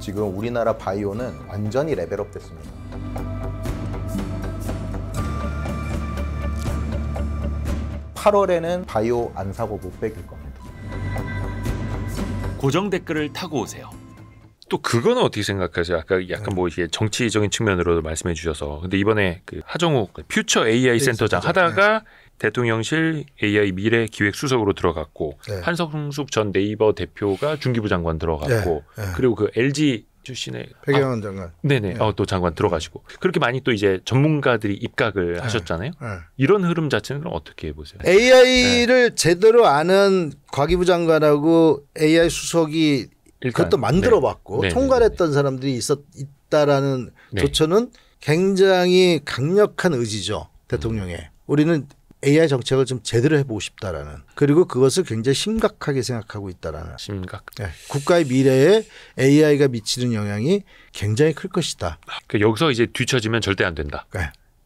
지금 우리나라 바이오는 완전히 레벨업 됐습니다. (8월에는) 바이오 안 사고 못 빼길 겁니다. 고정 댓글을 타고 오세요. 또 그거는 어떻게 생각하세요? 아까 약간 뭐 이게 정치적인 측면으로 말씀해 주셔서 근데 이번에 그 하정욱 퓨처 AI 센터장 하다가 대통령실 AI 미래 기획 수석으로 들어갔고 한성숙 전 네이버 대표가 중기부 장관 들어갔고 그리고 그 LG 출신의 배경원 장관. 네네. 또 장관 들어가시고 그렇게 많이 또 이제 전문가들이 입각을 하셨잖아요. 이런 흐름 자체는 어떻게 보세요? AI를 제대로 아는 과기부 장관하고 AI 수석이 그것도 만들어봤고 총괄했던 사람들이 있다라는 조처는 굉장히 강력한 의지죠. 대통령의. 우리는 AI 정책을 좀 제대로 해보고 싶다라는. 그리고 그것을 굉장히 심각하게 생각하고 있다라는. 심각. 국가의 미래에 AI가 미치는 영향이 굉장히 클 것이다. 그러니까 여기서 이제 뒤처지면 절대 안 된다.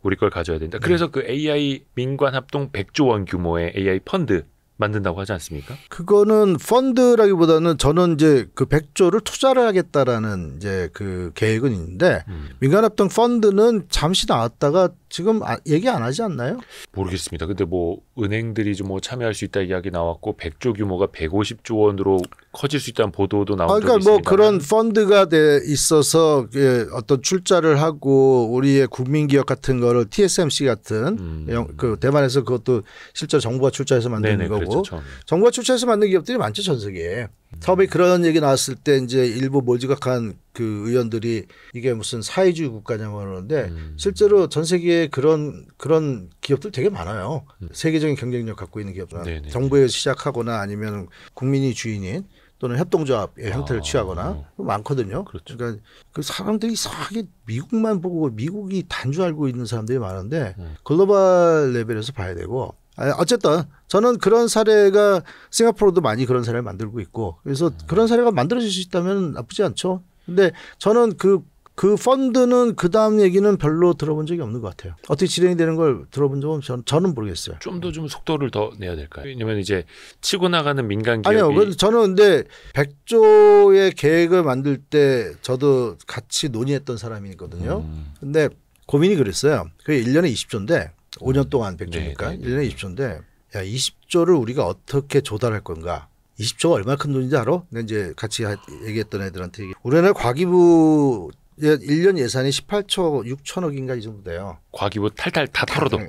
우리 걸 가져야 된다. 그래서 그 AI 민관 합동 100조 원 규모의 AI 펀드 만든다고 하지 않습니까? 그거는 펀드라기보다는 저는 이제 그 100조를 투자를 하겠다라는 이제 그 계획은 있는데 민간합동 펀드는 잠시 나왔다가 지금 얘기 안 하지 않나요? 모르겠습니다. 근데 뭐 은행들이 좀 뭐 참여할 수 있다 이야기 나왔고 100조 규모가 150조 원으로 커질 수 있다는 보도도 나온 적이 그러니까 뭐 있습니다. 그런 펀드가 돼 있어서 어떤 출자를 하고 우리의 국민기업 같은 거를 TSMC 같은 그 대만에서 그것도 실제 정부가 출자해서 만드는 거고 정부가 출자해서 만든 기업들이 많죠 전 세계에. 처음에 그런 얘기 나왔을 때 이제 일부 몰지각한 그 의원들이 이게 무슨 사회주의 국가냐고 그러는데 실제로 전 세계에 그런 기업들 되게 많아요. 세계적인 경쟁력 갖고 있는 기업들. 정부에서 시작하거나 아니면 국민이 주인인 또는 협동조합의 형태를 취하거나 많거든요. 그렇죠. 그러니까 그 사람들이 이상하게 미국만 보고 미국이 단주 알고 있는 사람들이 많은데 글로벌 레벨에서 봐야 되고 어쨌든 저는 그런 사례가 싱가포르도 많이 그런 사례를 만들고 있고 그래서 그런 사례가 만들어질 수 있다면 나쁘지 않죠. 근데 저는 그 펀드는 그 다음 얘기는 별로 들어본 적이 없는 것 같아요. 어떻게 진행이 되는 걸 들어본 적은 저는 모르겠어요. 좀 더 좀 속도를 더 내야 될까요? 왜냐면 이제 치고 나가는 민간 기업이 아니요. 저는 근데 100조의 계획을 만들 때 저도 같이 논의했던 사람이거든요. 근데 고민이 그랬어요. 그게 1년에 20조인데 5년 동안 100조니까 1년에 20조인데 야 20조를 우리가 어떻게 조달할 건가. 20조가 얼마나 큰 돈인지 알아? 내가 이제 같이 얘기했던 애들한테 우리나라 과기부 1년 예산이 18조 6천억인가 이 정도 돼요. 과기부 탈탈 다 털어도.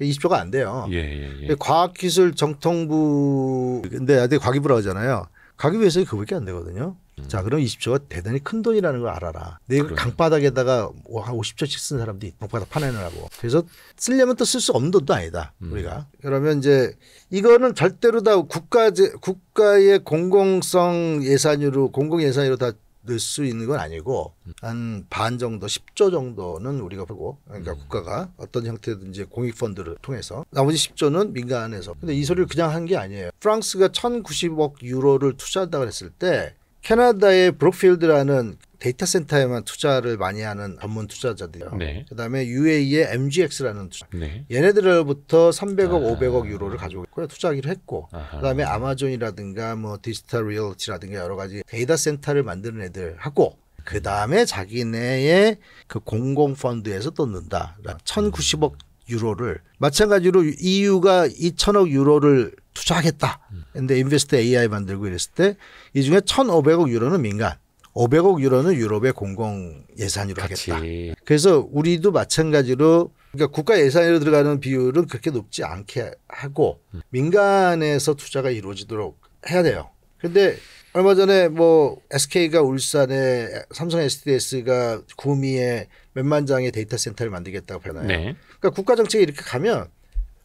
20조가 안 돼요. 예. 과학기술정통부 근데 과기부라고 하잖아요. 과기부 예산이 그밖에 안 되거든요. 자, 그럼 20조가 대단히 큰 돈이라는 걸 알아라. 내가 강바닥에다가 한 50조씩 쓴 사람들이 강바닥 파내느라고. 그래서 쓰려면 또 쓸 수 없는 돈도 아니다. 우리가. 그러면 이제 이거는 절대로 다 국가의 공공성 예산으로 공공 예산으로 다 넣을 수 있는 건 아니고 한 반 정도 10조 정도는 우리가 보고 그러니까 국가가 어떤 형태든지 공익펀드를 통해서 나머지 10조는 민간에서. 근데 이 소리를 그냥 한 게 아니에요. 프랑스가 1090억 유로를 투자한다고 했을 때 캐나다의 브룩필드라는 데이터 센터에만 투자를 많이 하는 전문 투자자들이요. 그다음에 UAE의 MGX라는 투자. 얘네들로부터 300억, 500억 유로를 가지고 있고요. 투자하기로 했고. 그다음에 아마존이라든가 뭐 디지털 리얼티라든가 여러 가지 데이터 센터를 만드는 애들하고 그다음에 자기네의 그 공공 펀드에서 또 넣는다. 1090억 유로를 마찬가지로 EU가 2천억 유로를 투자하겠다. 근데 인베스트 AI 만들고 이랬을 때 이 중에 1,500억 유로는 민간, 500억 유로는 유럽의 공공 예산으로 하겠다. 그래서 우리도 마찬가지로 그러니까 국가 예산으로 들어가는 비율은 그렇게 높지 않게 하고 민간에서 투자가 이루어지도록 해야 돼요. 근데 얼마 전에 뭐 SK가 울산에 삼성 SDS가 구미에 몇만 장의 데이터 센터를 만들겠다고 하나요? 그러니까 국가 정책이 이렇게 가면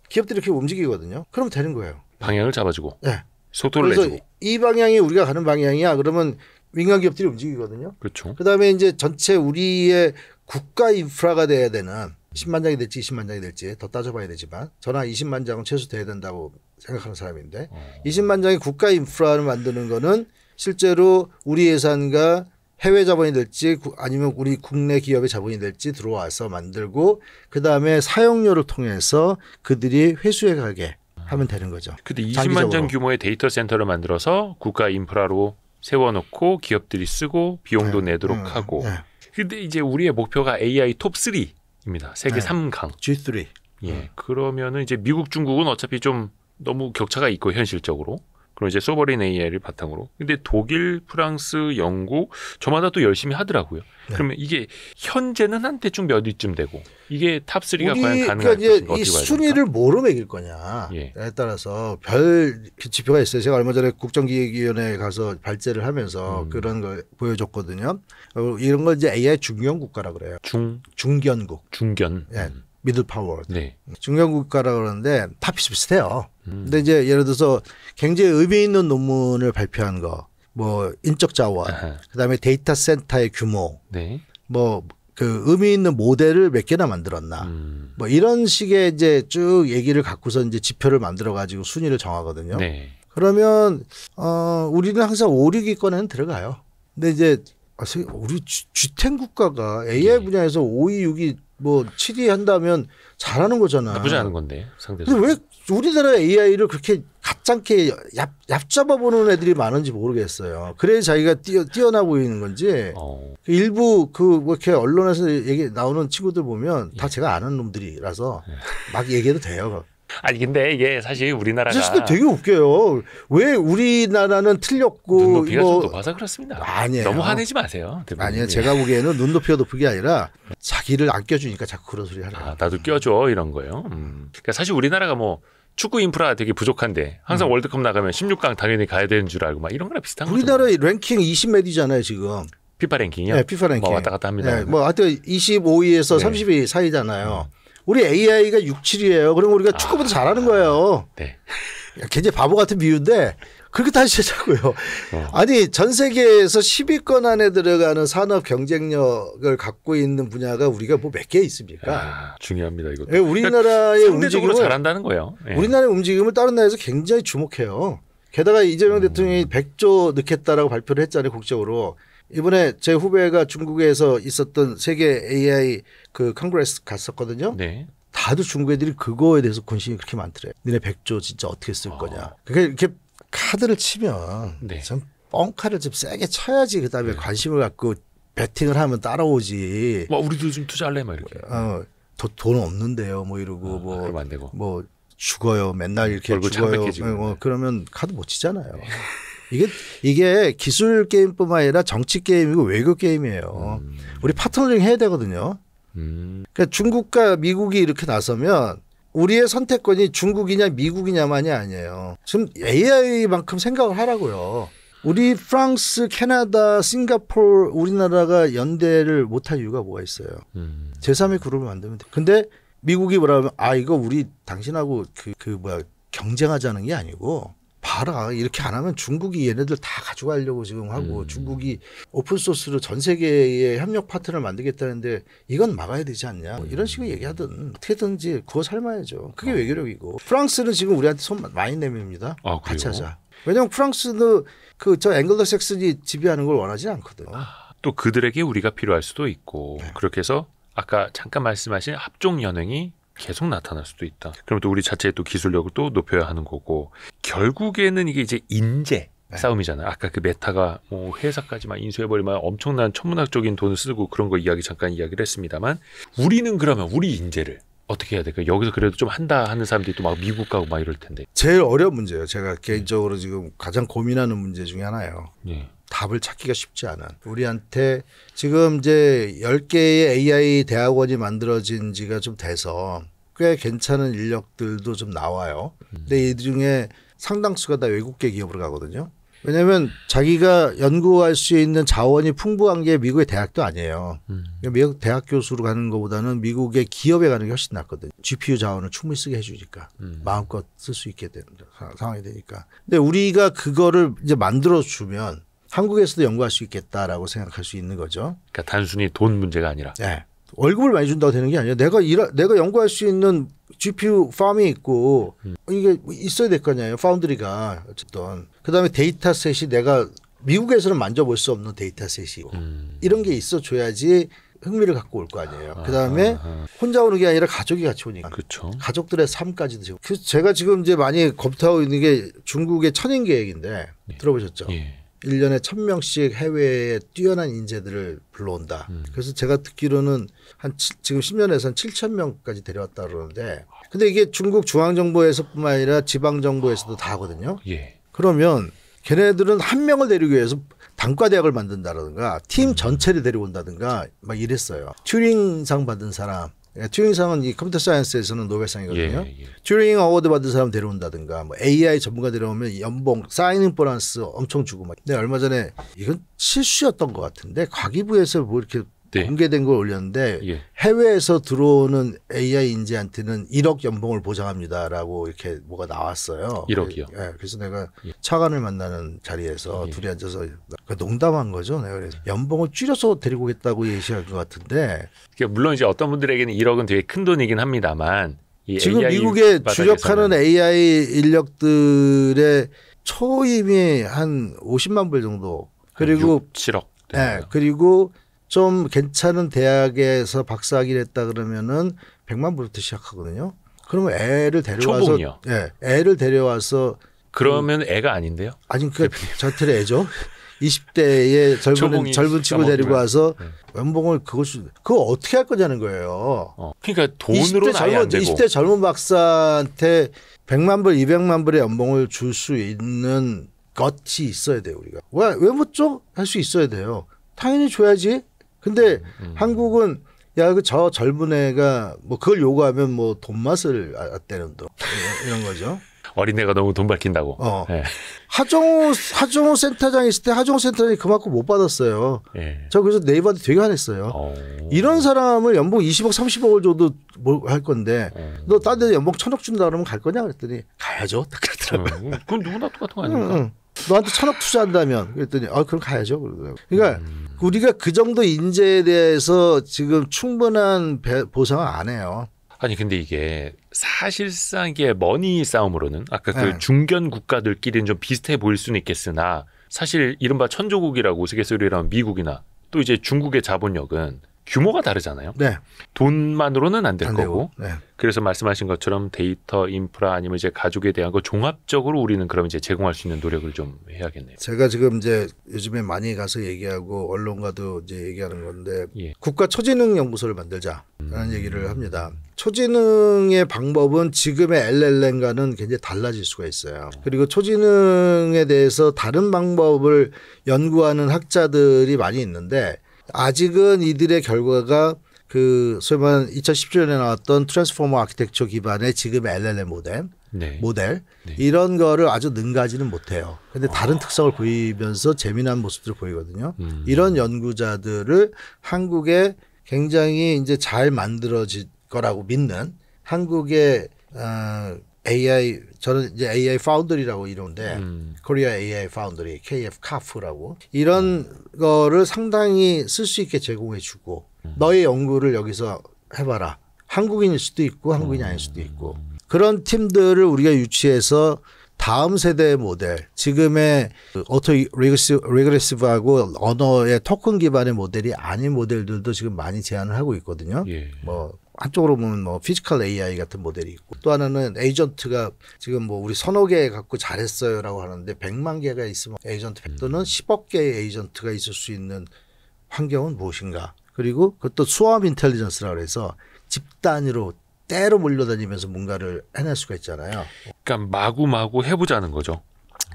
기업들이 이렇게 움직이거든요. 그러면 되는 거예요. 방향을 잡아주고 네. 속도를 그래서 내주고. 이 방향이 우리가 가는 방향이야. 그러면 민간 기업들이 움직이거든요. 그렇죠. 그다음에 이제 전체 우리의 국가 인프라가 돼야 되는 10만 장이 될지 20만 장이 될지 더 따져봐야 되지만 저는 20만 장은 최소 돼야 된다고 생각하는 사람인데 20만 장의 국가 인프라를 만드는 거는 실제로 우리 예산과 해외 자본이 될지 아니면 우리 국내 기업의 자본이 될지 들어와서 만들고 그다음에 사용료를 통해서 그들이 회수해 가게 하면 되는 거죠. 근데 20만 장 규모의 데이터 센터를 만들어서 국가 인프라로 세워놓고 기업들이 쓰고 비용도 내도록 하고. 근데 이제 우리의 목표가 AI 톱 3입니다. 세계 3강. G3. 예. 그러면은 이제 미국, 중국은 어차피 좀 너무 격차가 있고 현실적으로. 그럼 이제 소버린 AI를 바탕으로. 근데 독일, 프랑스, 영국 저마다 또 열심히 하더라고요. 그러면 이게 현재는 한 대충 몇 위쯤 되고 이게 탑 3가 과연 가능할 그러니까 것인가 이 어떻게 봐야 순위를 됩니까? 뭐로 매길 거냐에 따라서 별 지표가 있어요. 제가 얼마 전에 국정기획위원회에 가서 발제를 하면서 그런 걸 보여줬거든요. 이런 걸 이제 AI 중견 국가라 그래요. 중견국. 중견. 예. 미들 파워. 네. 중견 국가라 그러는데 다 비슷비슷해요. 근데 이제 예를 들어서 굉장히 의미 있는 논문을 발표한 거, 뭐 인적 자원, 그다음에 데이터 센터의 규모, 네. 뭐 그 의미 있는 모델을 몇 개나 만들었나, 뭐 이런 식의 이제 쭉 얘기를 갖고서 이제 지표를 만들어 가지고 순위를 정하거든요. 네. 그러면 우리는 항상 5, 6위권에는 들어가요. 근데 이제 우리 G10 국가가 AI 분야에서 5위, 6위, 뭐 7위 한다면 잘하는 거잖아. 나쁘지 않은 건데 상대적으로. 근데 왜 우리나라 AI를 그렇게 가짜게 얕잡아 보는 애들이 많은지 모르겠어요. 그래 자기가 뛰어나 보이는 건지. 일부 뭐 이렇게 언론에서 얘기 나오는 친구들 보면 다 제가 아는 놈들이라서 막 얘기해도 돼요. 아니 근데 이게 사실 우리나라가 사실 되게 웃겨요. 왜 우리나라는 틀렸고 눈높이가 좀 높아서 그렇습니다. 아니에요. 너무 화내지 마세요. 대부분. 아니요. 제가 보기에는 눈높이가 높은 게 아니라 자기를 안 껴주니까 자꾸 그런 소리 하는 거예요. 나도 껴줘 이런 거예요. 그러니까 사실 우리나라가 뭐 축구 인프라가 되게 부족한데 항상 월드컵 나가면 16강 당연히 가야 되는 줄 알고 막 이런 거랑 비슷한 거죠. 우리나라 랭킹 20몇이잖아요 지금. 피파 랭킹이요? 네, 피파 랭킹. 뭐 왔다 갔다 합니다. 네, 뭐 하여튼 25위에서 30위 사이잖아요. 우리 AI가 6, 7위예요. 그럼 우리가 축구보다 잘하는 거예요. 네. 굉장히 바보 같은 비유인데 그렇게 따지자고요. 아니 전 세계에서 10위권 안에 들어가는 산업 경쟁력을 갖고 있는 분야가 우리가 뭐 몇 개 있습니까? 중요합니다 이것도. 네, 우리나라의 상대적으로 움직임을 잘한다는 거예요. 네. 우리나라의 움직임을 다른 나라에서 굉장히 주목해요. 게다가 이재명 대통령이 100조 넣겠다라고 발표를 했잖아요. 국적으로. 이번에 제 후배가 중국에서 있었던 세계 AI 그 컨그레스 갔었거든요. 네. 다들 중국 애들이 그거에 대해서 관심이 그렇게 많더래요. 니네 100조 진짜 어떻게 쓸 거냐. 그러니까 이렇게 카드를 치면 좀 뻥카를 좀 세게 쳐야지 그다음에 관심을 갖고 배팅을 하면 따라오지. 우리도 좀 투자할래 막 이렇게. 돈 없는데요. 뭐 이러고 그러면 안 되고. 뭐 죽어요. 맨날 이렇게 죽어요. 그러면 카드 못 치잖아요. 이게 기술 게임뿐만 아니라 정치 게임이고 외교 게임이에요. 우리 파트너링 해야 되거든요. 그러니까 중국과 미국이 이렇게 나서면 우리의 선택권이 중국이냐 미국이냐만이 아니에요. 지금 AI만큼 생각을 하라고요. 우리 프랑스, 캐나다, 싱가포르 우리나라가 연대를 못할 이유가 뭐가 있어요. 제3의 그룹을 만들면 돼. 근데 미국이 뭐라 하면 이거 우리 당신하고 경쟁하자는 게 아니고 봐라 이렇게 안 하면 중국이 얘네들 다 가져가려고 지금 하고 중국이 오픈소스로 전 세계의 협력 파트너를 만들겠다는데 이건 막아야 되지 않냐 이런 식으로 얘기하든 어떻게든지 구워 삶아야죠. 그게 외교력이고 프랑스는 지금 우리한테 손 많이 내밉니다. 같이 하자. 왜냐하면 프랑스도 저 앵글로 섹슨이 지배하는 걸 원하지 않거든. 또 그들에게 우리가 필요할 수도 있고 그렇게 해서 아까 잠깐 말씀하신 합종 연행이 계속 나타날 수도 있다. 그럼 또 우리 자체의 또 기술력을 또 높여야 하는 거고 결국에는 이게 이제 인재 싸움이잖아요. 아까 그 메타가 뭐 회사까지 막 인수해버리면 엄청난 천문학적인 돈을 쓰고 그런 거 잠깐 이야기를 했습니다만 우리는 그러면 우리 인재를 어떻게 해야 될까요? 여기서 그래도 좀 한다 하는 사람들이 또 막 미국 가고 막 이럴 텐데. 제일 어려운 문제예요. 제가 개인적으로 지금 가장 고민하는 문제 중에 하나예요. 답을 찾기가 쉽지 않은. 우리한테 지금 이제 10개의 AI 대학원이 만들어진 지가 좀 돼서 꽤 괜찮은 인력들도 좀 나와요. 근데 이 중에 상당수가 다 외국계 기업으로 가거든요. 왜냐하면 자기가 연구할 수 있는 자원이 풍부한 게 미국의 대학도 아니에요. 미국 대학 교수로 가는 것보다는 미국의 기업에 가는 게 훨씬 낫거든요. GPU 자원을 충분히 쓰게 해주니까. 마음껏 쓸 수 있게 되는 상황이 되니까. 근데 우리가 그거를 이제 만들어주면 한국에서도 연구할 수 있겠다라고 생각할 수 있는 거죠. 그러니까 단순히 돈 문제가 아니라. 네. 월급을 많이 준다고 되는 게 아니에요. 내가 연구할 수 있는 GPU 팜이 있고 이게 있어야 될 거 아니에요. 파운드리가 어쨌든. 그다음에 데이터셋이 내가 미국에서는 만져볼 수 없는 데이터셋이고 이런 게 있어줘야지 흥미를 갖고 올 거 아니에요. 그다음에 혼자 오는 게 아니라 가족이 같이 오니까. 그렇죠. 가족들의 삶까지도 지금. 제가 지금 이제 많이 검토하고 있는 게 중국의 천인 계획인데 들어보셨죠? 1년에 1,000명씩 해외에 뛰어난 인재들을 불러온다. 그래서 제가 듣기로는 지금 10년에서 한 7,000명까지 데려왔다 그러는데 근데 이게 중국 중앙정부에서뿐만 아니라 지방정부에서도 다 하거든요. 예. 그러면 걔네들은 한 명을 데리기 위해서 단과대학을 만든다든가 팀 전체를 데려온다든가 막 이랬어요. 튜링상 받은 사람. 튜링상은 이 컴퓨터 사이언스에서는 노벨상이거든요. 예. 튜링 어워드 받은 사람 데려온다든가 뭐 AI 전문가 데려오면 연봉 사이닝 보너스 엄청 주고 막. 근데 얼마 전에 이건 실수였던 것 같은데 과기부에서 뭐 이렇게 네. 공개된 걸 올렸는데 예. 해외에서 들어오는 AI 인재한테는 1억 연봉을 보장합니다라고 이렇게 뭐가 나왔어요. 1억이요? 예, 그래서 내가 예. 차관을 만나는 자리에서 예. 둘이 앉아서 농담한 거죠. 내가 그래서 연봉을 줄여서 데리고 오겠다고 예시할 것 같은데 그러니까 물론 이제 어떤 분들에게는 1억은 되게 큰 돈이긴 합니다만 이 지금 AI 미국에 바닥에서는 주력하는 AI 인력들의 초임이 한 50만 불 정도. 그리고 7억. 예, 그리고 좀 괜찮은 대학에서 박사학위를 했다 그러면은 100만 불부터 시작하거든요. 그러면 애를 데려와서 초봉이요? 예, 애를 데려와서 그러면 애가 아닌데요? 아니 그러니까 저한테 애죠. 20대의 젊은 친구 데리고 와서 연봉을 그거 어떻게 할 거냐는 거예요. 그러니까 돈으로는 아예 안 되고 20대 젊은 박사한테 100만 불, 200만 불의 연봉을 줄 수 있는 것이 있어야 돼요. 우리가 왜 못 줘? 할 수 있어야 돼요. 당연히 줘야지. 근데 한국은 야, 저 젊은 애가 뭐 그걸 요구하면 뭐 돈 맛을 떼는 돈 이런 거죠. 어린애가 너무 돈 밝힌다고. 예. 하정우 센터장 있을 때 하정우 센터장이 그만큼 못 받았어요. 예. 저 그래서 네이버한테 되게 화냈어요. 이런 사람을 연봉 20억 30억을 줘도 뭐 할 건데 너 딴 데 연봉 1,000억 준다 그러면 갈 거냐 그랬더니 가야죠. 딱 그러더라고요. 그건 누구나 똑같은 거 아닙니까? 너한테 1,000억 투자한다면 그랬더니 그럼 가야죠. 그러더라고요. 그러니까 우리가 그 정도 인재에 대해서 지금 충분한 보상을 안 해요. 아니 근데 이게 사실상 이게 머니 싸움으로는 아까 그 네. 중견 국가들끼리는 좀 비슷해 보일 수는 있겠으나 사실 이른바 천조국이라고 우스갯소리라는 미국이나 또 이제 중국의 자본력은 규모가 다르잖아요. 네. 돈만으로는 안 될 안 거고. 되고. 네. 그래서 말씀하신 것처럼 데이터, 인프라 아니면 이제 가족에 대한 거 종합적으로 우리는 그럼 이제 제공할 수 있는 노력을 좀 해야겠네요. 제가 지금 이제 요즘에 많이 가서 얘기하고 언론과도 이제 얘기하는 건데 예. 국가 초지능 연구소를 만들자라는 얘기를 합니다. 초지능의 방법은 지금의 LLM과는 굉장히 달라질 수가 있어요. 그리고 초지능에 대해서 다른 방법을 연구하는 학자들이 많이 있는데 아직은 이들의 결과가 그 소위 말하는 2017년에 나왔던 트랜스포머 아키텍처 기반의 지금의 LLM 모델 네. 이런 거를 아주 능가하지는 못해요. 근데 다른 특성을 보이면서 재미난 모습들을 보이거든요. 이런 연구자들을 한국에 굉장히 이제 잘 만들어질 거라고 믿는 한국의 AI 저는 이제 AI 파운드리라고 이러는데 코리아 AI 파운드리 KF 카프라고 이런 거를 상당히 쓸 수 있게 제공해 주고 너의 연구를 여기서 해봐라. 한국인일 수도 있고 한국인이 아닐 수도 있고 그런 팀들을 우리가 유치해서 다음 세대의 모델 지금의 오토 리그레시브하고 언어의 토큰 기반의 모델이 아닌 모델들도 지금 많이 제안을 하고 있거든요. 예. 뭐 한쪽으로 보면 뭐 피지컬 AI 같은 모델이 있고 또 하나는 에이전트가 지금 뭐 우리 서너 개 갖고 잘했어요라고 하는데 100만 개가 있으면 에이전트 또는 10억 개의 에이전트가 있을 수 있는 환경은 무엇인가? 그리고 그것도 수험 인텔리전스라고 해서 집단위로 때로 몰려다니면서 뭔가를 해낼 수가 있잖아요. 그러니까 마구마구 해보자는 거죠.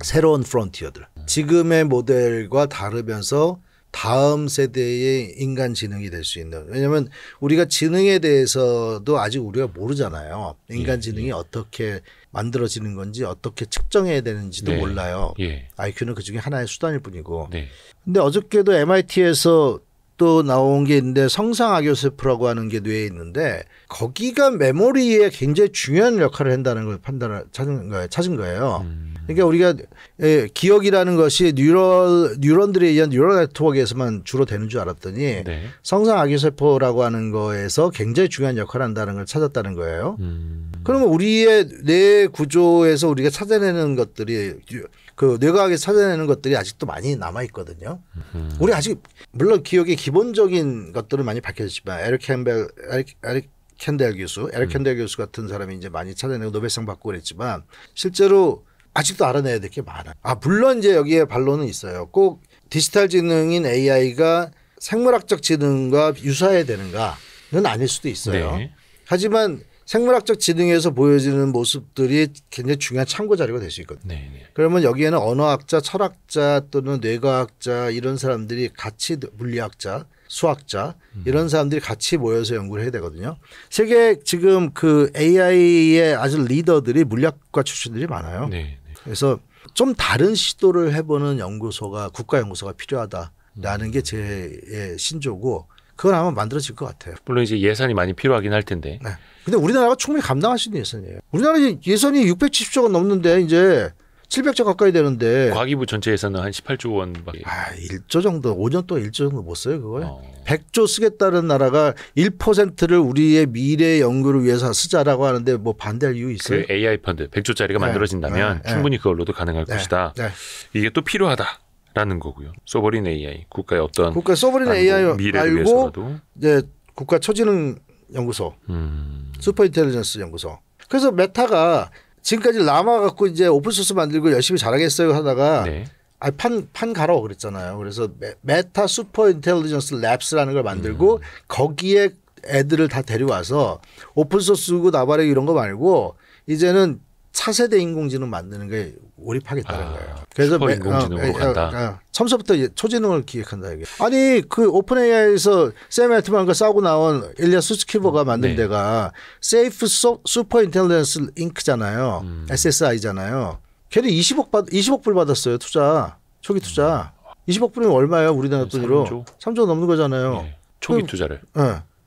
새로운 프론티어들. 지금의 모델과 다르면서 다음 세대의 인간 지능이 될 수 있는. 왜냐하면 우리가 지능에 대해서도 아직 우리가 모르잖아요. 인간 지능이 어떻게 만들어지는 건지 어떻게 측정해야 되는지도 네. 몰라요. 예. IQ는 그중에 하나의 수단일 뿐이고. 네. 근데 어저께도 MIT에서 또 나온 게 있는데 성상악요세포라고 하는 게 뇌에 있는데 거기가 메모리에 굉장히 중요한 역할을 한다는 걸 찾은 거예요. 그러니까 우리가 기억이라는 것이 뉴런들에 의한 뉴럴 네트워크에서만 주로 되는 줄 알았더니 네. 성상악요세포라고 하는 거에서 굉장히 중요한 역할을 한다는 걸 찾았다는 거예요. 그러면 우리의 뇌 구조에서 우리가 찾아내는 것들이 그 뇌과학에서 찾아내는 것들이 아직도 많이 남아 있거든요. 우리 아직 물론 기억의 기본적인 것들은 많이 밝혀졌지만 에릭 캔델 교수 같은 사람이 이제 많이 찾아내고 노벨상 받고 그랬지만 실제로 아직도 알아내야 될 게 많아요. 물론 이제 여기에 반론은 있어요. 꼭 디지털 지능인 AI가 생물학적 지능과 유사해야 되는가는 아닐 수도 있어요. 네. 하지만 생물학적 지능에서 보여지는 모습들이 굉장히 중요한 참고 자료가 될 수 있거든요. 네. 네. 그러면 여기에는 언어학자, 철학자 또는 뇌과학자 이런 사람들이 같이 물리학자, 수학자 이런 사람들이 같이 모여서 연구를 해야 되거든요. 세계 지금 그 AI의 아주 리더들이 물리학과 출신들이 많아요. 네. 네. 그래서 좀 다른 시도를 해보는 연구소가 국가연구소가 필요하다라는 게 제 신조고 그건 아마 만들어질 것 같아요. 물론 이제 예산이 많이 필요하긴 할 텐데. 네. 근데 우리나라가 충분히 감당할 수 있는 예산이에요. 우리나라 예산이 670조가 넘는데 이제 700조 가까이 되는데 과기부 전체 예산은 한 18조 원밖에. 1조 정도 5년 동안 1조 정도 못 써요 그거요. 100조 쓰겠다는 나라가 1%를 우리의 미래 연구를 위해서 쓰자라고 하는데 뭐 반대할 이유 있어요? 그 AI 펀드 100조짜리가 만들어진다면 충분히 그걸로도 가능할 것이다. 이게 또 필요하다라는 거고요. 소버린 AI 국가의 어떤 국가 소버린 AI 미래를 말고 위해서라도. 이제 국가 초지능 연구소, 슈퍼 인텔리전스 연구소. 그래서 메타가 지금까지 라마 갖고 이제 오픈소스 만들고 열심히 잘하겠어요 하다가 네. 판 가라고 그랬잖아요. 그래서 메타 슈퍼 인텔리전스 랩스라는 걸 만들고 거기에 애들을 다 데려와서 오픈소스고 나발의 이런 거 말고 이제는 차세대 인공지능 만드는 게 몰입하겠다는 거예요. 그래서 슈퍼 인공지능으로 간다. 처음부터 초지능을 기획한다 이게. 아니 그 오픈 AI에서 샘 알트만과 싸우고 나온 일리아 수츠키버가 만든 데가 세이프 슈퍼 인텔리전스 잉크잖아요. SSI잖아요. 걔는 20억 불 받았어요 투자. 초기 투자. 20억 불이면 얼마예요 우리나라 돈으로? 3조 넘는 거잖아요. 네. 초기 투자를. 네.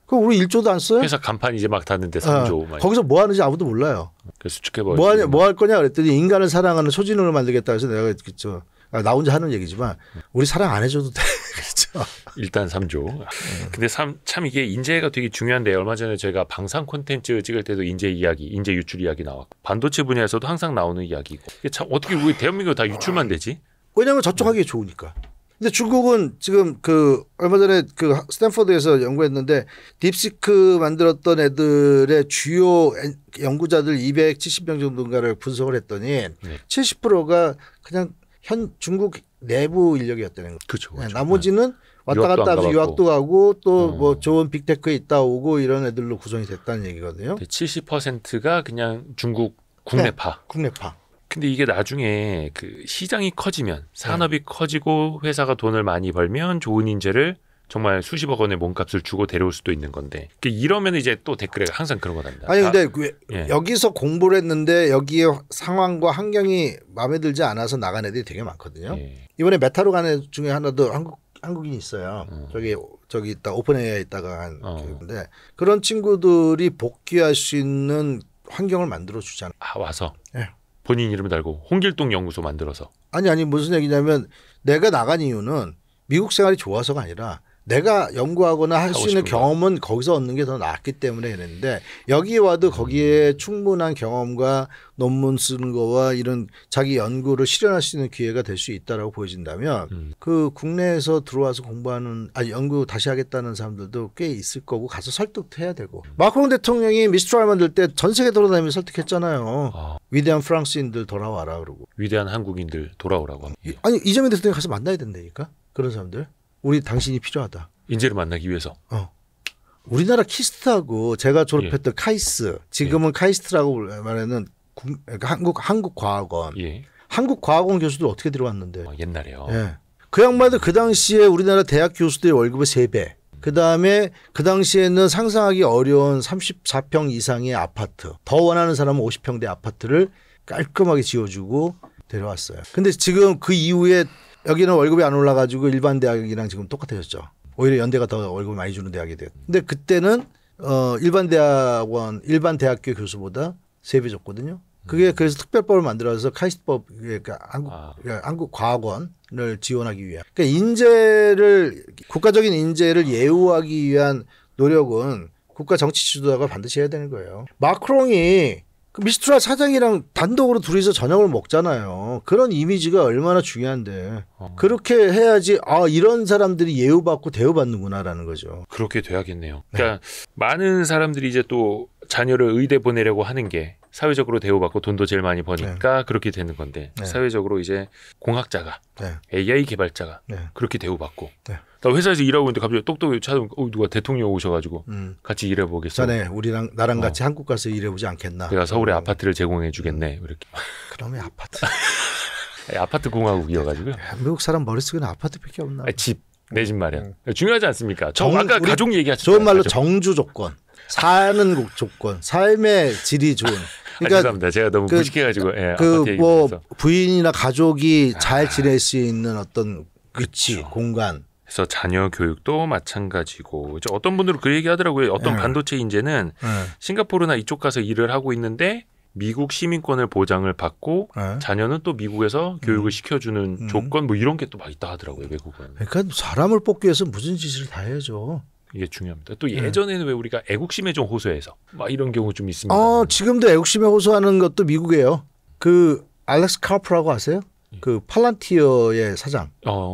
그럼 우리 1조도 안 써요? 회사 간판 이제 막 닫는데 3조. 거기서 뭐 하는지 아무도 몰라요. 수축해버려. 뭐 할 거냐 그랬더니 인간을 사랑하는 초지능을 만들겠다 해서 내가 그랬죠. 나 혼자 하는 얘기지만 우리 사랑 안 해줘도 돼. 그렇죠. 일단 3조. 근데 참 이게 인재가 되게 중요한데 얼마 전에 저희가 방산 콘텐츠 찍을 때도 인재 이야기, 인재 유출 이야기 나왔고 반도체 분야에서도 항상 나오는 이야기고 이게 참 어떻게 우리 대한민국 다 유출만 되지? 왜냐하면 저쪽 하기 좋으니까. 근데 중국은 지금 그 얼마 전에 그 스탠퍼드에서 연구했는데 딥시크 만들었던 애들의 주요 연구자들 270명 정도인가를 분석을 했더니 70%가 그냥 중국 내부 인력이었다는 거죠. 그렇죠. 나머지는 왔다 갔다 하면서 유학도 가고 또 뭐 좋은 빅테크에 있다 오고 이런 애들로 구성이 됐다는 얘기거든요. 70%가 그냥 중국 국내파. 네, 국내파. 근데 이게 나중에 그 시장이 커지면 산업이 커지고 회사가 돈을 많이 벌면 좋은 인재를 정말 수십억 원의 몸값을 주고 데려올 수도 있는 건데 이러면 이제 또 댓글에 항상 그런 거 난다. 아니 근데 여기서 공부를 했는데 여기에 상황과 환경이 마음에 들지 않아서 나간 애들이 되게 많거든요. 이번에 메타로 간 애 중에 하나도 한국인이 있어요. 저기 있다 오픈 AI 있다가 한 근데 그런 친구들이 복귀할 수 있는 환경을 만들어 주잖아요. 와서. 본인 이름 달고 홍길동 연구소 만들어서. 아니 무슨 얘기냐면 내가 나간 이유는 미국 생활이 좋아서가 아니라 내가 연구하거나 할 수 있는 경험은 거기서 얻는 게 더 낫기 때문에 그랬는데 여기 와도 거기에 충분한 경험과 논문 쓰는 거와 이런 자기 연구를 실현할 수 있는 기회가 될 수 있다라고 보여진다면 그 국내에서 들어와서 연구 다시 하겠다는 사람들도 꽤 있을 거고 가서 설득도 해야 되고 마크롱 대통령이 미스트랄 만들 때 전 세계 돌아다니면서 설득했잖아요. 위대한 프랑스인들 돌아와라 그러고 위대한 한국인들 돌아오라고 합니다. 아니 이재명 대통령 가서 만나야 된다니까 그런 사람들. 우리 당신이 필요하다. 인재를 만나기 위해서. 우리나라 키스트하고 제가 졸업했던 카이스트 지금은 카이스트라고 말하는 한국과학원. 한국과학원 교수들 어떻게 들어왔는데. 옛날에요. 그 양반들 그 당시에 우리나라 대학 교수들의 월급의 3배. 그다음에 그 당시에는 상상하기 어려운 34평 이상의 아파트. 더 원하는 사람은 50평대 아파트를 깔끔하게 지어주고 데려왔어요. 근데 지금 그 이후에 여기는 월급이 안 올라가지고 일반 대학이랑 지금 똑같아졌죠. 오히려 연대가 더 월급을 많이 주는 대학이 돼요. 근데 그때는 일반 대학교 교수보다 3배 줬거든요. 그게 그래서 특별법을 만들어서 카이스트법 그러니까 한국 과학원을 지원하기 위한. 그러니까 국가적인 인재를 예우하기 위한 노력은 국가 정치 지도자가 반드시 해야 되는 거예요. 마크롱이 그 미스트랄 사장이랑 단독으로 둘이서 저녁을 먹잖아요. 그런 이미지가 얼마나 중요한데 그렇게 해야지 이런 사람들이 예우받고 대우받는구나라는 거죠. 그렇게 돼야겠네요. 그러니까 많은 사람들이 이제 또 자녀를 의대 보내려고 하는 게 사회적으로 대우받고 돈도 제일 많이 버니까 그렇게 되는 건데 네. 사회적으로 이제 공학자가 네. AI 개발자가 네. 그렇게 대우받고 네. 나 회사에서 일하고 있는데 갑자기 똑똑히 찾아보니까 누가 대통령 오셔가지고 같이 일해보겠어. 자네 우리랑 나랑 같이 한국 가서 일해보지 않겠나. 내가 서울에 아파트를 제공해주겠네. 이렇게. 그러면 아파트. 아파트 공화국이어가지고요. 미국 사람 머릿속에는 아파트밖에 없나. 집, 내 집 마련. 중요하지 않습니까? 저 정- 아까 우리 가족 얘기하셨잖아요. 좋은 말로 가족. 정주 조건, 사는 조건, 삶의 질이 좋은. 그러니까 죄송합니다. 제가 너무 무식해가지고 아파트 그 얘기 뭐 들어서. 부인이나 가족이 잘 지낼 수 있는 어떤 위치, 그쵸. 공간. 그래서 자녀 교육도 마찬가지고 이제 어떤 분들은 그 얘기하더라고요. 어떤 반도체 인재는 싱가포르나 이쪽 가서 일을 하고 있는데 미국 시민권을 보장을 받고 자녀는 또 미국에서 교육을 시켜주는 조건 뭐 이런 게 또 막 있다 하더라고요. 외국은. 그러니까 사람을 뽑기 위해서 무슨 짓을 다 해야죠. 이게 중요합니다. 또 예전에는 왜 우리가 애국심에 좀 호소해서 막 이런 경우 좀 있습니다. 지금도 애국심에 호소하는 것도 미국이에요. 그 알렉스 카프라고 아세요? 그 팔란티어의 사장.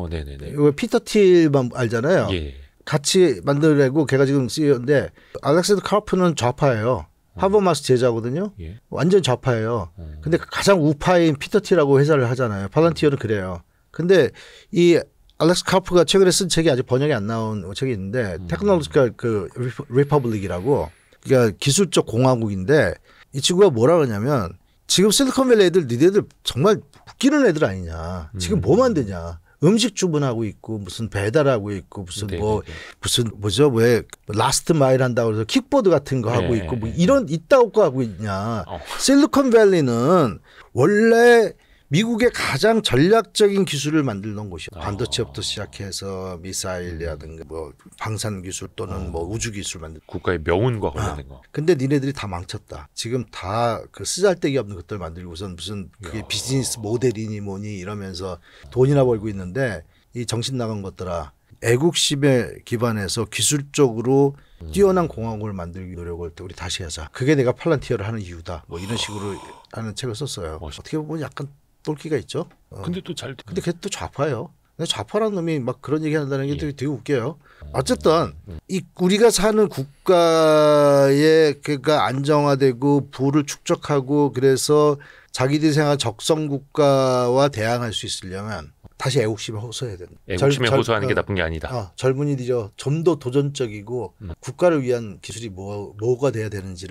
네네네. 이거 피터 틸만 알잖아요. 예. 같이 만들려고 걔가 지금 CEO인데 알렉산더 카프는 좌파예요. 하버마스 제자거든요. 예. 완전 좌파예요. 근데 가장 우파인 피터 틸하고 회사를 하잖아요. 팔란티어는 그래요. 근데 이 알렉스 카프가 최근에 쓴 책이 아직 번역이 안 나온 책이 있는데 테크놀로지컬 그 리퍼블릭이라고 그러니까 기술적 공화국인데 이 친구가 뭐라 그러냐면 지금 실리콘밸리 애들 니네들 정말 웃기는 애들 아니냐. 지금 뭐 만드냐. 음식 주문하고 있고 무슨 배달하고 있고 무슨 뭐 무슨 뭐죠 왜 라스트 마일 한다고 해서 킥보드 같은 거 하고 있고 뭐 이런 이따구 거 하고 있냐. 실리콘밸리는 원래 미국의 가장 전략적인 기술을 만들던 곳이에요. 반도체부터 시작해서 미사일이라든가 뭐 방산 기술 또는 뭐 우주 기술 만들. 국가의 명운과 관련된 거. 근데 니네들이 다 망쳤다. 지금 다 그 쓰잘데기 없는 것들 만들고선 무슨 그게 비즈니스 모델이니 뭐니 이러면서 돈이나 벌고 있는데 이 정신 나간 것들아. 애국심에 기반해서 기술적으로 뛰어난 공화국을 만들기 노력을 우리 다시 하자. 그게 내가 팔란티어를 하는 이유다. 뭐 이런 식으로 하는 책을 썼어요. 어떻게 보면 약간 똘끼가 있죠. 근데 또 잘. 근데 걔 또 좌파예요. 근데 좌파라는 놈이 막 그런 얘기 한다는 게 되게 웃겨요. 어쨌든 이 우리가 사는 국가의 그가 안정화되고 부를 축적하고 그래서 자기들이 생각한 적성 국가와 대항할 수 있으려면 다시 애국심에 호소해야 된다. 애국심에 호소하는 게 나쁜 게 아니다. 젊은이들이 좀 더 도전적이고 국가를 위한 기술이 뭐가 돼야 되는지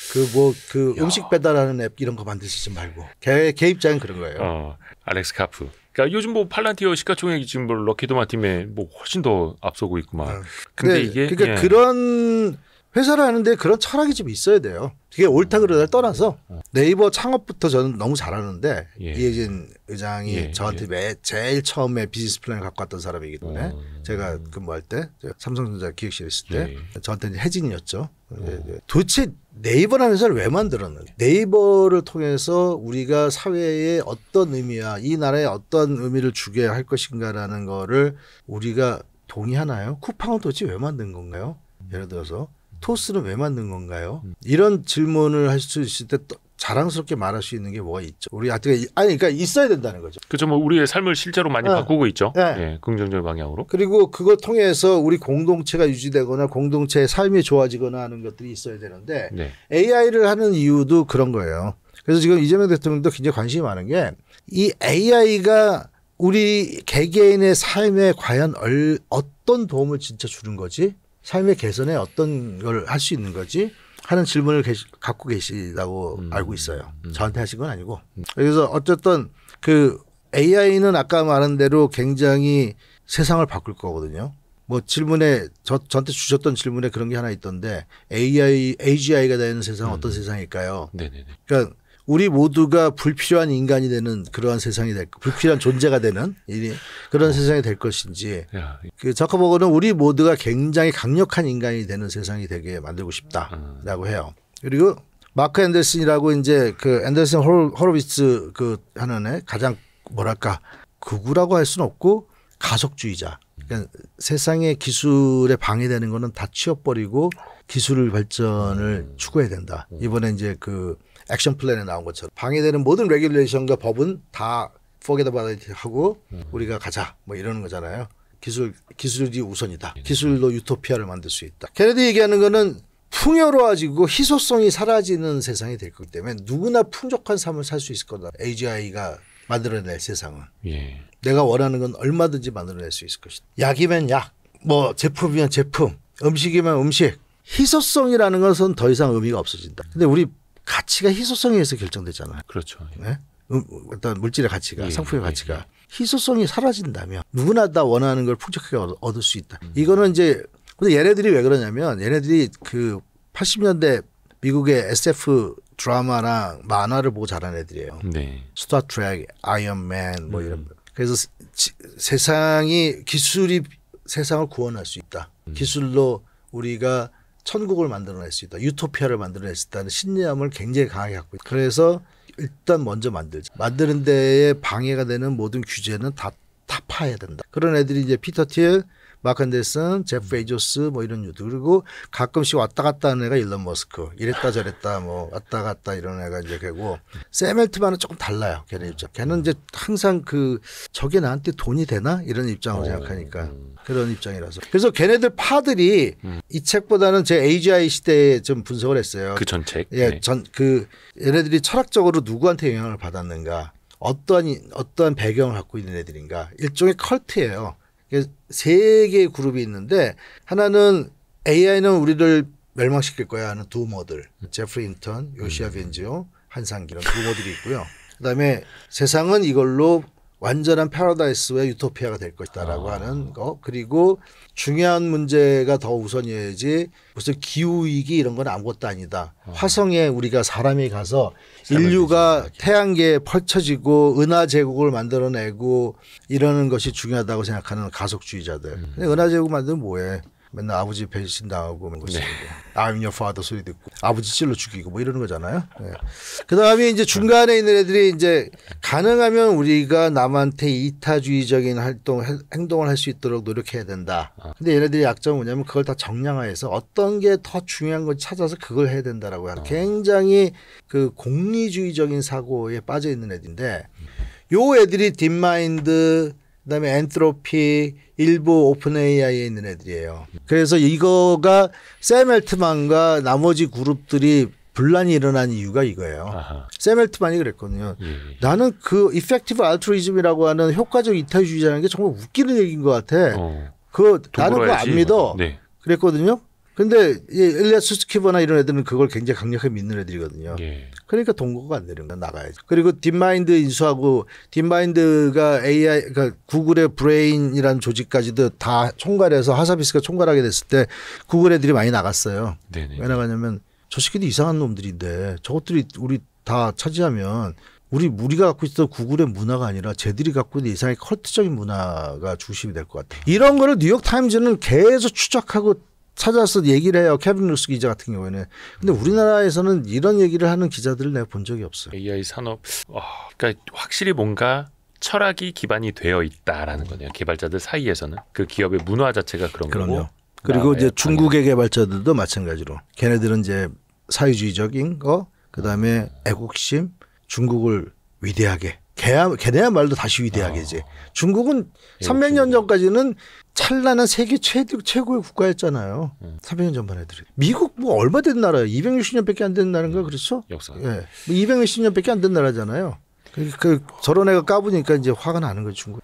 그 음식 배달하는 앱 이런 거 만드시지 말고 걔 입장은 그런 거예요. 알렉스 카프. 그러니까 요즘 뭐 팔란티어 시가총액이 지금 뭐 럭키드 마틴에 뭐 훨씬 더 앞서고 있구만. 근데 이게 그러니까 그런 회사를 하는데 그런 철학이 좀 있어야 돼요. 그게 옳다 그르다를 떠나서 네이버 창업부터 저는 너무 잘하는데 이혜진 의장이 저한테 제일 처음에 비즈니스 플랜을 갖고 왔던 사람이기 때문에 제가 근무할 때 삼성전자 기획실에 있을 때 저한테는 혜진이었죠. 도대체 네이버라는 회사를 왜 만들었는지 네이버를 통해서 우리가 사회에 어떤 의미야 이 나라에 어떤 의미를 주게 할 것인가라는 거를 우리가 동의하나요? 쿠팡은 도대체 왜 만든 건가요? 예를 들어서 토스는 왜 만든 건가요? 이런 질문을 할 수 있을 때 자랑스럽게 말할 수 있는 게 뭐가 있죠? 우리 그러니까 있어야 된다는 거죠. 그죠. 뭐 우리의 삶을 실제로 많이 바꾸고 있죠. 네. 긍정적 방향으로. 그리고 그걸 통해서 우리 공동체가 유지되거나 공동체의 삶이 좋아지거나 하는 것들이 있어야 되는데 AI를 하는 이유도 그런 거예요. 그래서 지금 이재명 대통령도 굉장히 관심이 많은 게 이 AI가 우리 개개인의 삶에 과연 어떤 도움을 진짜 주는 거지? 삶의 개선에 어떤 걸 할 수 있는 거지? 하는 질문을 갖고 계시다고 알고 있어요. 저한테 하신 건 아니고. 그래서 어쨌든 그 AI는 아까 말한 대로 굉장히 세상을 바꿀 거거든요. 뭐 질문에 저한테 주셨던 질문에 그런 게 하나 있던데 AGI가 되는 세상은 어떤 세상일까요? 네네네. 그러니까 우리 모두가 불필요한 인간이 되는 그러한 세상이 불필요한 존재가 되는 그런 세상이 될 것인지 그 자커버거는 우리 모두가 굉장히 강력한 인간이 되는 세상이 되게 만들고 싶다라고 해요. 그리고 마크 앤더슨이라고 이제 그 앤더슨 호로비츠 그 하는 애 가장 뭐랄까 극우라고 할 수는 없고 가속주의자. 그러니까 세상의 기술에 방해되는 거는 다 치워버리고 기술 발전을 추구해야 된다. 이번에 이제 그 액션 플랜에 나온 것처럼 방해되는 모든 레귤레이션과 법은 다 forget about it 하고 우리가 가자 뭐 이러는 거잖아요. 기술이 우선이다. 기술로 유토피아를 만들 수 있다. 걔네들이 얘기하는 거는 풍요로워지고 희소성이 사라지는 세상이 될 거기 때문에 누구나 풍족한 삶을 살 수 있을 거다. AGI가 만들어낼 세상은. 예. 내가 원하는 건 얼마든지 만들어낼 수 있을 것이다. 약이면 약, 뭐 제품이면 제품, 음식이면 음식. 희소성이라는 것은 더 이상 의미가 없어진다. 근데 우리 가치가 희소성에 의해서 결정되잖아요. 그렇죠. 네? 어떤 물질의 가치가, 예, 상품의 예, 가치가 예. 희소성이 사라진다면 누구나 다 원하는 걸 풍족하게 얻을 수 있다. 이거는 이제 근데 얘네들이 왜 그러냐면 얘네들이 그 80년대 미국의 SF 드라마나 만화를 보고 자란 애들이에요. 네. 스타트랙, 아이언맨 뭐 이런. 그래서 세상이 기술이 세상을 구원할 수 있다. 기술로 우리가 천국을 만들어낼 수 있다. 유토피아를 만들어낼 수 있다는 신념을 굉장히 강하게 갖고 있다. 그래서 일단 먼저 만들자. 만드는 데에 방해가 되는 모든 규제는 다 타파해야 된다. 그런 애들이 이제 피터 틸, 마크 앤더슨, 제프 베이조스 뭐 이런 유들. 그리고 가끔씩 왔다 갔다 하는 애가 일론 머스크. 이랬다 저랬다 뭐 왔다 갔다 이런 애가 이제 걔고 샘 앨트만은 조금 달라요. 걔네 입장. 걔는 이제 항상 그 저게 나한테 돈이 되나 이런 입장으로 생각하니까 그런 입장이라서. 그래서 걔네들 파들이 이 책보다는 제 AGI 시대에 좀 분석을 했어요. 그 전 책. 예, 네. 그 얘네들이 철학적으로 누구한테 영향을 받았는가, 어떠한 배경을 갖고 있는 애들인가. 일종의 컬트예요. 세 개의 그룹이 있는데 하나는 AI는 우리를 멸망시킬 거야 하는 두모들, 제프리 인턴, 요시아 벤지오, 한상기 이런 두모들이 있고요. 그다음에 세상은 이걸로 완전한 패러다이스와 유토피아가 될 것이다라고 하는 거. 그리고 중요한 문제가 더 우선이어야지 무슨 기후위기 이런 건 아무것도 아니다. 화성에 우리가 사람이 가서 인류가 태양계에 펼쳐지고 은하 제국을 만들어내고 이러는 것이 중요하다고 생각하는 가속주의자들. 근데 은하 제국 만들면 뭐해. 맨날 아버지 배신당하고 네. I'm your father 소리 듣고 아버지 찔러 죽이고 뭐 이러는 거잖아요. 네. 그다음에 이제 중간에 있는 애들이 이제 가능하면 우리가 남한테 이타주의적인 행동을 할 수 있도록 노력해야 된다. 근데 얘네들이 약점은 뭐냐면 그걸 다 정량화해서 어떤 게 더 중요한 걸 찾아서 그걸 해야 된다라고 하는 굉장히 그 공리주의적인 사고에 빠져 있는 애들인데 요 애들이 딥마인드 그다음에 엔트로피 일부 오픈 AI에 있는 애들이에요. 그래서 이거가 샘 앨트만과 나머지 그룹들이 분란이 일어난 이유가 이거예요. 아하. 샘 앨트만이 그랬거든요. 예. 나는 그 이펙티브 알트루이즘이라고 하는 효과적 이타주의자라는 게 정말 웃기는 얘기인 것 같아. 나는 그거 안 믿어. 네. 그랬거든요. 근데 일리아 수스키버나 이런 애들은 그걸 굉장히 강력하게 믿는 애들이거든요. 예. 그러니까 동거가 안 되는 거야. 나가야지. 그리고 딥마인드 인수하고 딥마인드가 AI 그러니까 구글의 브레인이라는 조직까지도 다 총괄해서 하사비스가 총괄하게 됐을 때 구글 애들이 많이 나갔어요. 네네. 왜 나가냐면 저 새끼들 이상한 놈들인데 저것들이 우리 다 차지하면 우리가 갖고 있었던 구글의 문화가 아니라 쟤들이 갖고 있는 이상의 컬트적인 문화가 중심이 될 것 같아. 이런 거를 뉴욕 타임즈는 계속 추적하고 찾아서 얘기를 해요. 케빈 루스 기자 같은 경우에는. 근데 우리나라에서는 이런 얘기를 하는 기자들을 내가 본 적이 없어요. AI 산업, 그러니까 확실히 뭔가 철학이 기반이 되어 있다라는 거네요. 개발자들 사이에서는 그 기업의 문화 자체가 그런 그럼요. 거고. 그리고 이제 중국의 개발자들도 마찬가지로 걔네들은 이제 사회주의적인 거, 그다음에 애국심, 중국을 위대하게. 걔네야말로 다시 위대하게지. 중국은 300년 전까지는 찬란한 세계 최고의 국가였잖아요. 300년 전만 애들이. 미국 뭐 얼마 된 나라예요. 260년밖에 안 된 나라인가 그렇죠? 역사가. 예. 260년밖에 안 된 나라잖아요. 저런 애가 까부니까 이제 화가 나는 거죠, 중국.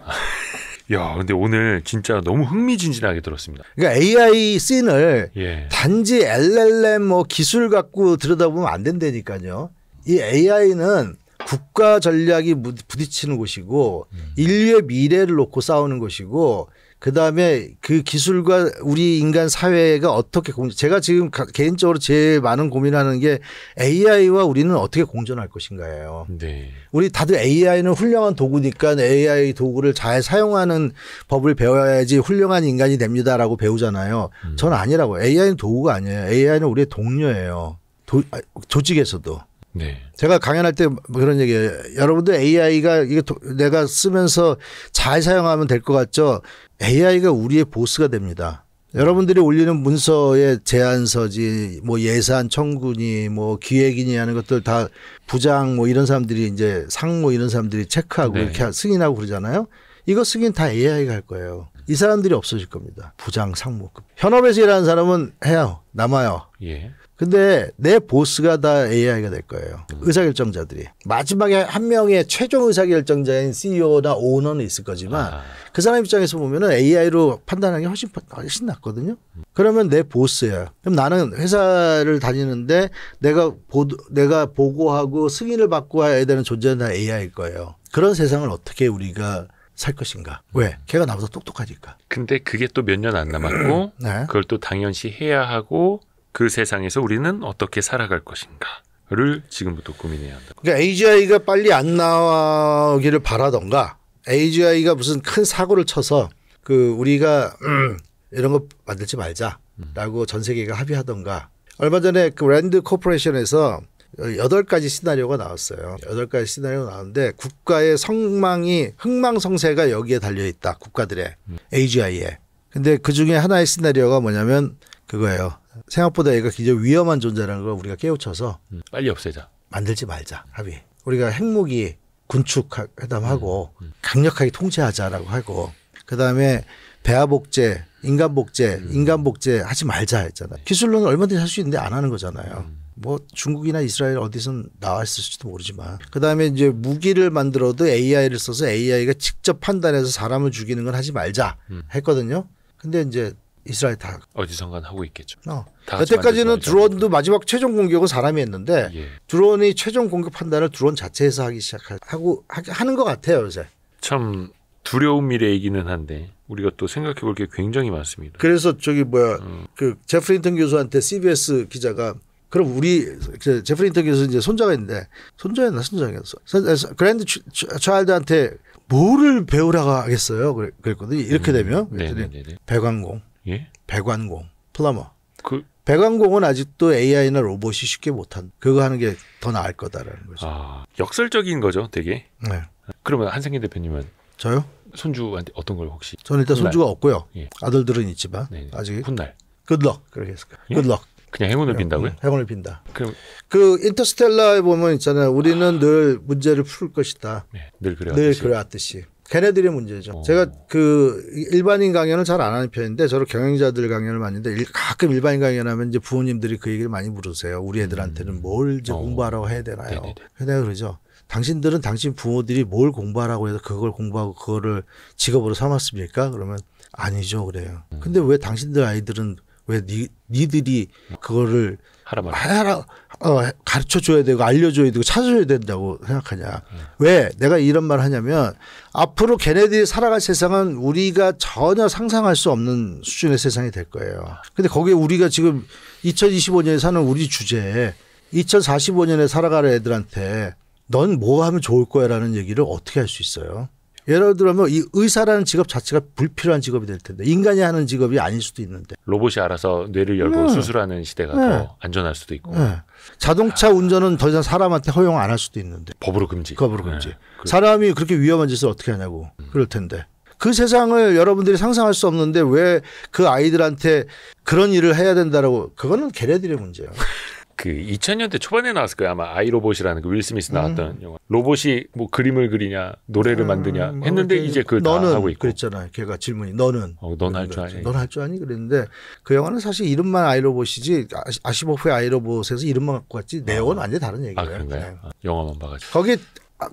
야, 근데 오늘 진짜 너무 흥미진진하게 들었습니다. 그러니까 AI 씬을 예. 단지 LLM 뭐 기술 갖고 들여다보면 안 된다니까요. 이 AI는 국가 전략이 부딪히는 곳이고 인류의 미래를 놓고 싸우는 곳이고 그다음에 그 기술과 우리 인간 사회가 어떻게 제가 지금 개인적으로 제일 많은 고민하는 게 AI와 우리는 어떻게 공존할 것인가예요. 네. 우리 다들 AI는 훌륭한 도구니까 AI 도구를 잘 사용하는 법을 배워야지 훌륭한 인간이 됩니다라고 배우잖아요. 저는 아니라고. AI는 도구가 아니에요. AI는 우리의 동료예요. 조직에서도. 네. 제가 강연할 때 그런 얘기예요. 여러분들 AI가 이게 내가 쓰면서 잘 사용하면 될 것 같죠? AI가 우리의 보스가 됩니다. 여러분들이 올리는 문서의 제안서지, 뭐 예산 청구니, 뭐 기획이니 하는 것들 다 부장 뭐 이런 사람들이 이제 상무 이런 사람들이 체크하고 네. 이렇게 승인하고 그러잖아요. 이거 승인 다 AI가 할 거예요. 이 사람들이 없어질 겁니다. 부장, 상무급. 현업에서 일하는 사람은 해요. 남아요. 예. 근데 내 보스가 다 AI가 될 거예요. 의사결정자들이. 마지막에 한 명의 최종 의사결정자인 CEO나 오너는 있을 거지만 그 사람 입장에서 보면은 AI로 판단하는 게 훨씬 낫거든요. 그러면 내 보스야. 그럼 나는 회사를 다니는데 내가 보고하고 승인을 받고 해야 되는 존재는 다 AI일 거예요. 그런 세상을 어떻게 우리가 살 것인가. 왜? 걔가 나보다 똑똑하니까. 근데 그게 또 몇 년 안 남았고 네. 그걸 또 당연시 해야 하고 그 세상에서 우리는 어떻게 살아갈 것인가를 지금부터 고민해야 한다. 그러니까 AGI가 빨리 안 나오기를 바라던가 AGI가 무슨 큰 사고를 쳐서 그 우리가 이런 거 만들지 말자라고 전 세계가 합의하던가. 얼마 전에 그 랜드 코퍼레이션에서 8가지 시나리오가 나왔어요. 8가지 시나리오가 나왔는데 국가의 흥망성쇠가 여기에 달려있다. 국가들의 AGI에. 근데 그중에 하나의 시나리오가 뭐냐면 그거예요. 생각보다 얘가 굉장히 위험한 존재라는 걸 우리가 깨우쳐서 빨리 없애자. 만들지 말자. 합의. 우리가 핵무기 군축 회담하고 강력하게 통제하자라고 하고 그다음에 배아복제, 인간복제 하지 말자 했잖아요. 기술로는 얼마든지 할 수 있는데 안 하는 거잖아요. 뭐 중국이나 이스라엘 어디선 나와 있을지도 모르지만 그다음에 이제 무기를 만들어도 AI를 써서 AI가 직접 판단해서 사람을 죽이는 건 하지 말자 했거든요. 근데 이제 이스라엘 다 어디선간 하고 있겠죠. 여태까지는 드론도 마지막 최종 공격은 사람이 했는데 예. 드론이 최종 공격 판단을 드론 자체에서 하기 시작하고 하는 것 같아요 요새. 참 두려운 미래이기는 한데 우리가 또 생각해 볼 게 굉장히 많습니다. 그래서 저기 그 제프리 힌턴 교수한테 CBS 기자가 그럼 우리 제프리 힌턴 교수 이제 손자가 있는데 손자였어. 그랜드 차일드한테 뭐를 배우라고 하겠어요. 그랬거든요. 이렇게 되면 배관공, 예? 배관공, 플러머. 그 배관공은 아직도 AI나 로봇이 쉽게 못한. 그거 하는 게 더 나을 거다라는 거죠. 역설적인 거죠, 되게. 네. 그러면 한승기 대표님은 저요? 손주한테 어떤 걸 혹시? 저는 일단 훗날. 손주가 없고요. 예. 아들들은 있지만 네네. 아직. 훗날. 굿럭 그렇게 했을까요? 예? 굿럭. 그냥 행운을 빈다고요? 행운을 빈다. 그럼 그 인터스텔라에 보면 있잖아요. 우리는 늘 문제를 풀 것이다. 네, 늘 그래왔듯이. 그래왔듯이. 걔네들의 문제죠. 제가 그 일반인 강연을 잘 안 하는 편인데 저를 경영자들 강연을 많이 했는데 가끔 일반인 강연하면 이제 부모님들이 그 얘기를 많이 물으세요. 우리 애들한테는 뭘 이제 공부하라고 해야 되나요? 네네네. 내가 그러죠. 당신들은 당신 부모들이 뭘 공부하라고 해서 그걸 공부하고 그거를 직업으로 삼았습니까? 그러면 아니죠. 그래요. 근데 왜 당신들 아이들은 왜 니들이 그거를 가르쳐 줘야 되고 알려줘야 되고 찾아줘야 된다고 생각하냐. 왜 내가 이런 말 하냐면 앞으로 걔네들이 살아갈 세상은 우리가 전혀 상상할 수 없는 수준의 세상이 될 거예요. 근데 거기에 우리가 지금 2025년에 사는 우리 주제에 2045년에 살아갈 애들한테 넌 뭐 하면 좋을 거야 라는 얘기를 어떻게 할 수 있어요. 예를 들면 이 의사라는 직업 자체가 불필요한 직업이 될 텐데 인간이 하는 직업이 아닐 수도 있는데 로봇이 알아서 뇌를 열고 수술하는 시대가 더 안전할 수도 있고 자동차 운전은 더 이상 사람한테 허용 안 할 수도 있는데 법으로 금지. 네. 사람이 그렇게 위험한 짓을 어떻게 하냐고 그럴 텐데 그 세상을 여러분들이 상상할 수 없는데 왜 그 아이들한테 그런 일을 해야 된다라고 그거는 걔네들의 문제예요. 그 2000년대 초반에 나왔을 거예요. 아마 아이로봇이라는 그 윌 스미스 나왔던 영화. 로봇이 뭐 그림을 그리냐 노래를 만드냐 했는데 이제 그걸 다 하고 있고. 그랬잖아요. 걔가 질문이 너는 넌 할 줄 아니? 넌 할 줄 아니? 그랬는데 그 영화는 사실 이름만 아이로봇이지 아시모프의 아이로봇에서 이름만 갖고 왔지 내용은 완전히 다른 얘기예요. 그런가요? 영화만 봐가지고. 거기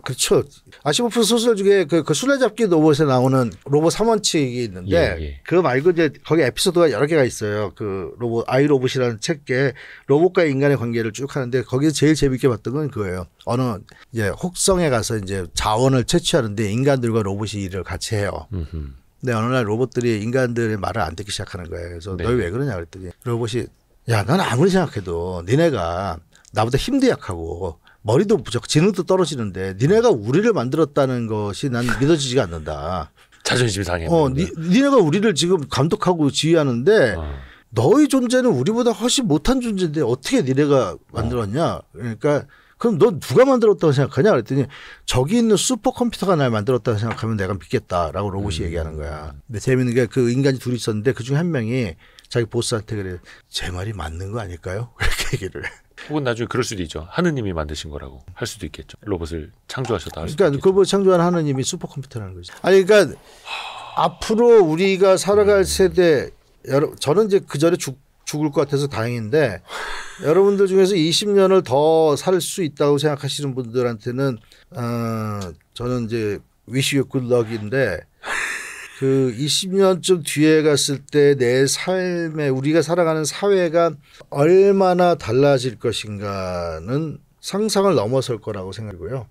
그렇죠. 아시모프 소설 중에 그 술래잡기 로봇에 나오는 로봇 3원칙이 있는데 그거 말고 이제 거기 에피소드가 여러 개가 있어요. 그 로봇 아이로봇이라는 책에 로봇과 인간의 관계를 쭉 하는데 거기서 제일 재밌게 봤던 건 그거예요. 어느 이제 혹성에 가서 이제 자원을 채취하는데 인간들과 로봇이 일을 같이 해요. 근데 어느 날 로봇들이 인간들의 말을 안 듣기 시작하는 거예요. 그래서 너희 왜 그러냐 그랬더니 로봇이 야, 난 아무리 생각해도 니네가 나보다 힘도 약하고 머리도 부족, 지능도 떨어지는데 니네가 우리를 만들었다는 것이 난 믿어지지가 않는다. 자존심 상해. 니네가 우리를 지금 감독하고 지휘하는데 너희 존재는 우리보다 훨씬 못한 존재인데 어떻게 니네가 만들었냐. 그러니까 그럼 너 누가 만들었다고 생각하냐 그랬더니 저기 있는 슈퍼컴퓨터가 날 만들었다고 생각하면 내가 믿겠다라고 로봇이 얘기하는 거야. 근데 재밌는 게 그 인간이 둘이 있었는데 그중에 한 명이 자기 보스한테 그래. 제 말이 맞는 거 아닐까요? 그렇게 얘기를 해. 혹은 나중에 그럴 수도 있죠. 하느님이 만드신 거라고 할 수도 있겠죠. 로봇을 창조하셔도 할 수도 그러니까 있겠죠. 그걸 창조한 하느님이 슈퍼컴퓨터라는 거죠. 아니 그러니까 앞으로 우리가 살아갈 세대 저는 이제 그 전에 죽을 것 같아서 다행인데 여러분들 중에서 20년을 더 살 수 있다고 생각하시는 분들한테는 저는 이제 wish you good luck인데 그 20년쯤 뒤에 갔을 때 내 삶에 우리가 살아가는 사회가 얼마나 달라질 것인가는 상상을 넘어설 거라고 생각이고요.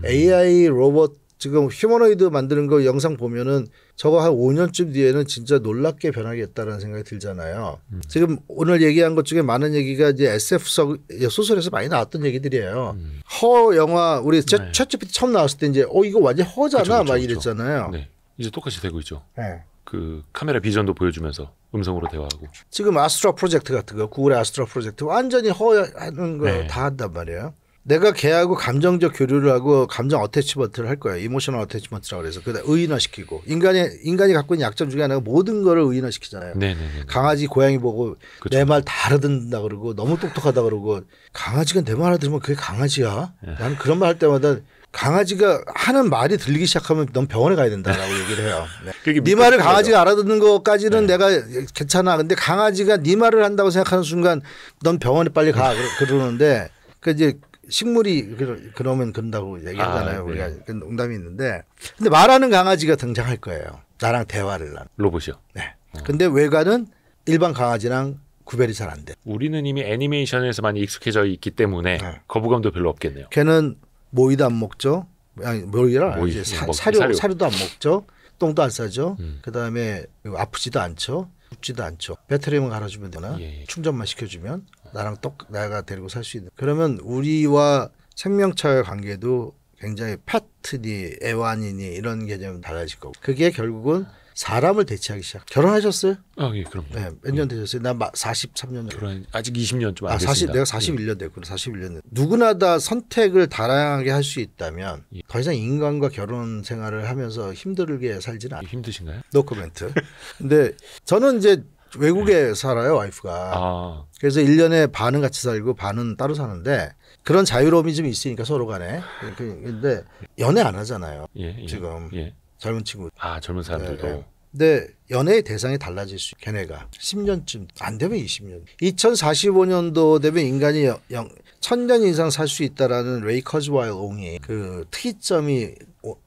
AI 로봇 지금 휴머노이드 만드는 거 영상 보면은 저거 한 5년쯤 뒤에는 진짜 놀랍게 변하겠다라는 생각이 들잖아요. 지금 오늘 얘기한 것 중에 많은 얘기가 이제 SF 소설에서 많이 나왔던 얘기들이에요. 허 영화 우리 챗GPT 처음 나왔을 때 이제 이거 완전 허잖아 막 이랬잖아요. 네. 이제 똑같이 되고 있죠. 네. 그 카메라 비전도 보여주면서 음성으로 대화하고. 지금 아스트라 프로젝트 같은 거 구글의 아스트라 프로젝트 완전히 허하는 거 다 한단 말이에요. 내가 걔하고 감정적 교류를 하고 감정 어태치먼트를 할 거예요. 이모셔널 어태치먼트라고 그래서 그다 의인화시키고 인간이 갖고 있는 약점 중에 하나가 모든 거를 의인화시키잖아요. 네네네. 강아지 고양이 보고 그쵸. 내 말 다 알아듣는다 그러고 너무 똑똑하다 그러고 강아지가 내 말 알아들으면 그게 강아지야. 나는 그런 말 할 때마다 강아지가 하는 말이 들리기 시작하면 넌 병원에 가야 된다라고 얘기를 해요. 네 말을 강아지가 알아듣는 것까지는 내가 괜찮아. 근데 강아지가 네 말을 한다고 생각하는 순간 넌 병원에 빨리 가 그러는데 그 이제 식물이 그러면 그런다고 얘기하잖아요. 네. 우리가 농담이 있는데 근데 말하는 강아지가 등장할 거예요. 나랑 대화를 하는. 로봇이요. 네. 근데 외관은 일반 강아지랑 구별이 잘 안 돼. 우리는 이미 애니메이션에서 많이 익숙해져 있기 때문에 거부감도 별로 없겠네요. 걔는 모이도 안 먹죠. 아니 모이라 모이, 이제 사료. 사료도 안 먹죠. 똥도 안 싸죠. 그다음에 아프지도 않죠. 붓지도 않죠. 배터리만 갈아주면 되나? 충전만 시켜주면 나랑 내가 데리고 살 수 있는. 그러면 우리와 생명체의 관계도 굉장히 패트니 애완이니 이런 개념은 달라질 거고. 그게 결국은 사람을 대체하기 시작. 결혼하셨어요? 예, 그럼. 네, 몇 년 되셨어요? 나 43년. 결혼 아직 20년 좀 안 됐습니다. 내가 41년 됐구나. 41년. 누구나 다 선택을 다양하게 할 수 있다면 더 이상 인간과 결혼 생활을 하면서 힘들게 살지는 않아요. 힘드신가요? 노 코멘트. 근데 저는 이제 외국에 살아요, 와이프가. 그래서 1년에 반은 같이 살고 반은 따로 사는데 그런 자유로움이 좀 있으니까 서로 간에. 근데 연애 안 하잖아요. 지금. 젊은 친구. 젊은 사람들도. 네. 근데 연애의 대상이 달라질 수 있어요. 걔네가 10년쯤 안 되면 20년. 2045년도 되면 인간이 1000년 이상 살 수 있다라는 레이 커즈와일 옹이 그 특이점이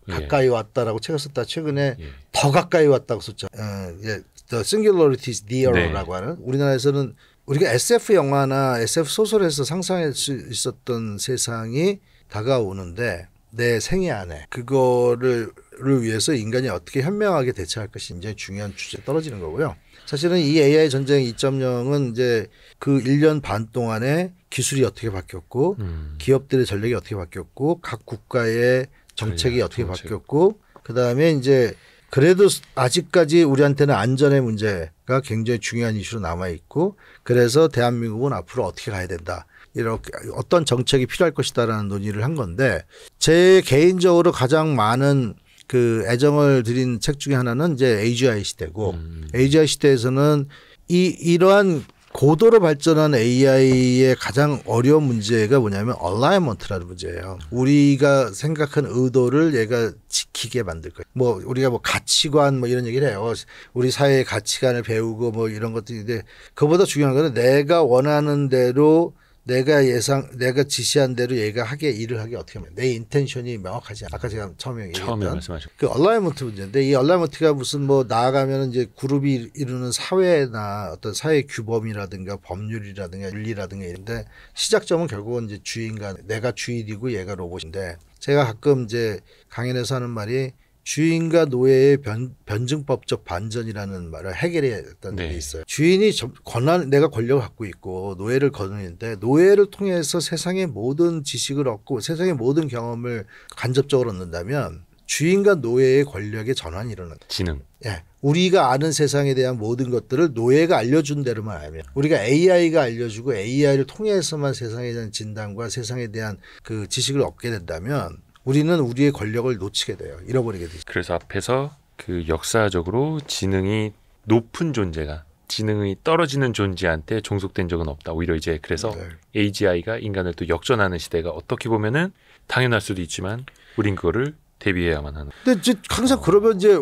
가까이 왔다라고 책을 썼다. 최근에 더 가까이 왔다고 썼죠. The singularity is near라고 하는. 우리나라에서는 우리가 SF 영화나 SF 소설에서 상상할 수 있었던 세상이 다가오는데 내 생애 안에 그거를 위해서 인간이 어떻게 현명하게 대처할 것이 굉장히 중요한 주제에 떨어지는 거고요. 사실은 이 AI 전쟁 2.0은 이제 그 1년 반 동안에 기술이 어떻게 바뀌었고 기업들의 전략이 어떻게 바뀌었고 각 국가의 정책이 어떻게 바뀌었고 그다음에 이제 그래도 아직까지 우리한테는 안전의 문제가 굉장히 중요한 이슈로 남아 있고 그래서 대한민국은 앞으로 어떻게 가야 된다. 이렇게 어떤 정책이 필요할 것이다라는 논의를 한 건데 제 개인적으로 가장 많은 그 애정을 드린 책 중에 하나는 이제 AGI 시대고 AGI 시대에서는 이러한 고도로 발전한 AI의 가장 어려운 문제가 뭐냐면 얼라이먼트라는 문제예요. 우리가 생각한 의도를 얘가 지키게 만들 거예요. 뭐 우리가 뭐 가치관 뭐 이런 얘기를 해요. 우리 사회의 가치관을 배우고 뭐 이런 것들인데 그보다 중요한 거는 내가 원하는 대로 내가 지시한 대로 얘가 일을 하게 어떻게 하면 내 인텐션이 명확하지 않아. 아까 제가 처음에 말씀하셨죠. 그 얼라이먼트 문제인데 이 얼라이먼트가 무슨 뭐 나아가면 이제 그룹이 이루는 사회나 어떤 사회 규범이라든가 법률이라든가 윤리라든가 이런데 시작점은 결국은 이제 주인과 내가 주인이고 얘가 로봇인데 제가 가끔 이제 강연에서 하는 말이 주인과 노예의 변증법적 반전이라는 말을 해결했던 게 있어요. 주인이 내가 권력을 갖고 있고 노예를 거느리는데 노예를 통해서 세상의 모든 지식을 얻고 세상의 모든 경험을 간접적으로 얻는다면 주인과 노예의 권력의 전환이 일어난다. 지능. 우리가 아는 세상에 대한 모든 것들을 노예가 알려준 대로만 알면 우리가 AI가 알려주고 AI를 통해서만 세상에 대한 진단과 세상에 대한 그 지식을 얻게 된다면 우리는 우리의 권력을 놓치게 돼요. 잃어버리게 되죠. 그래서 앞에서 그 역사적으로 지능이 높은 존재가 지능이 떨어지는 존재한테 종속된 적은 없다. 오히려 이제 그래서 AGI가 인간을 또 역전하는 시대가 어떻게 보면은 당연할 수도 있지만 우린 그거를 대비해야만 하는. 근데 이제 항상 그러면 이제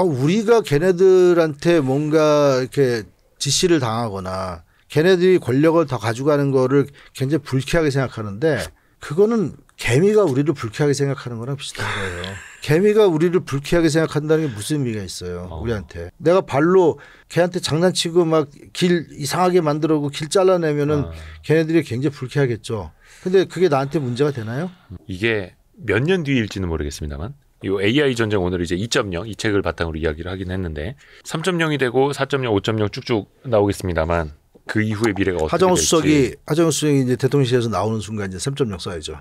우리가 걔네들한테 뭔가 이렇게 지시를 당하거나 걔네들이 권력을 더 가져가는 거를 굉장히 불쾌하게 생각하는데 그거는 개미가 우리를 불쾌하게 생각하는 거랑 비슷한 거예요. 개미가 우리를 불쾌하게 생각한다는 게 무슨 의미가 있어요. 우리한테. 내가 발로 걔한테 장난치고 막 길 이상하게 만들어고 길 잘라내면은 걔네들이 굉장히 불쾌하겠죠. 근데 그게 나한테 문제가 되나요? 이게 몇 년 뒤일지는 모르겠습니다만 이 AI 전쟁 오늘 이제 2.0 이 책을 바탕으로 이야기를 하긴 했는데 3.0이 되고 4.0, 5.0 쭉쭉 나오겠습니다만 그 이후의 미래가 어떻게 하정우 될지. 수석이 이제 대통령실에서 나오는 순간 이제 3.0 써야죠.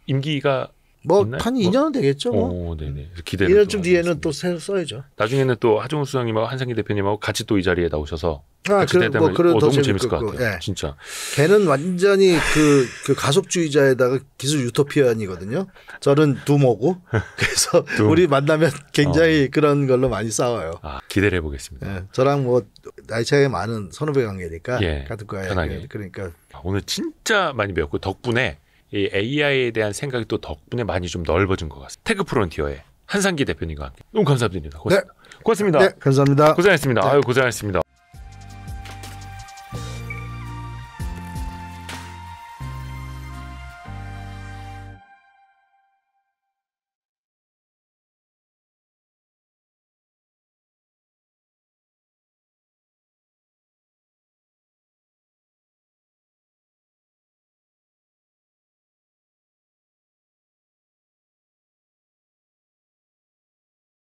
임기가 뭐 있나요? 한 2년은 되겠죠. 뭐. 네네. 기대를 2년쯤 좀 뒤에는 하겠습니다. 또 새로 써야죠. 나중에는 또 하정우 수석님하고 한상기 대표님하고 같이 또 이 자리에 나오셔서 같이 그런 대담을 그런 더 너무 재밌을 것 재밌고, 같아요. 예. 진짜. 걔는 완전히 그 가속주의자에다가 기술 유토피안이거든요. 저는 두모고 그래서 우리 만나면 굉장히 그런 걸로 많이 싸워요. 기대를 해보겠습니다. 예, 저랑 뭐 나이 차이가 많은 선후배 관계니까 예, 같은 거예요. 편하게. 그러니까 오늘 진짜 많이 배웠고 덕분에 이 AI에 대한 생각이 또 덕분에 많이 좀 넓어진 것 같습니다. 태그 프론티어의 한상기 대표님과 함께 너무 감사드립니다. 고맙습니다. 고맙습니다. 네, 감사합니다. 고생하셨습니다. 네. 아유 고생하셨습니다.